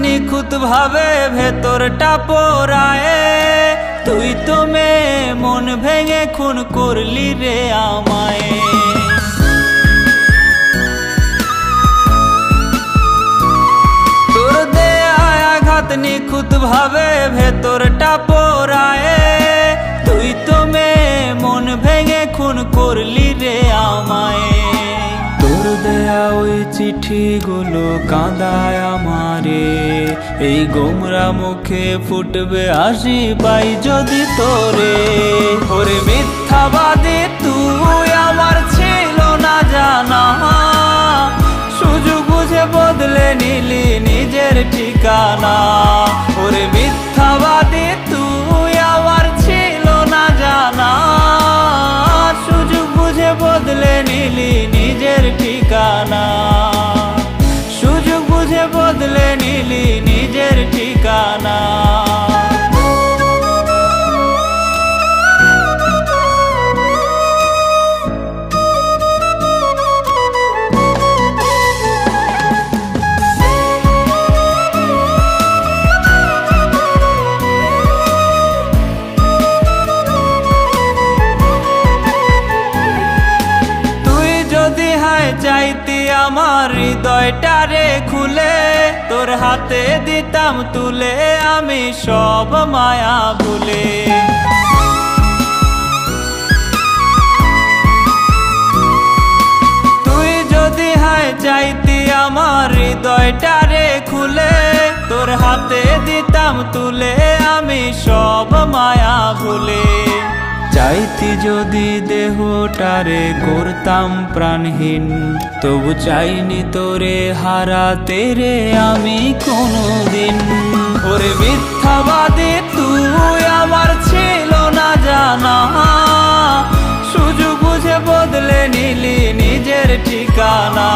নিখুঁত ভাবে ভেতরটা পোড়ায়। তুই তো মেয়ে মন ভেঙে খুন করলি রে আমায়। তোর দেয়া আঘাত নিখুঁত ভাবে ভেতরটা পোড়ায়। তুই তো মেয়ে মন ভেঙে খুন করলি রে আমায়। তোর দেয়া ওই চিঠিগুলো কাঁদায় আমারে। এই গোমরা মুখে ফুটবে হাসি পাই যদি তোরে। ওরে মিথ্যাবাদী তুই আমার ছিল না জানা। সুযোগ বুঝে বদলে নিলি নিজের ঠিকানা। ওরে মিথ্যাবাদী তুই আমার ছিল না জানা। সুযোগ বুঝে বদলে নিলি নিজের ঠিকানা। সুযোগ বুঝে বদলে নিলি নিজের ঠিকানা। চাইতি আমার হৃদয়টারে খুলে, তোর হাতে দিতাম তুলে আমি সব মায়া ভুলে। তুই যদি চাইতি আমার হৃদয়টারে খুলে, তোর হাতে দিতাম তুলে আমি সব মায়া ভুলে। চাইতি যদি দেহটারে করতাম প্রাণহীন, তবু চাইনি তোরে হারাতে রে আমি কোনোদিন। ওরে মিথ্যাবাদী তুই আমার ছিল না জানা। সুযোগ বুঝে বদলে নিলি নিজের ঠিকানা।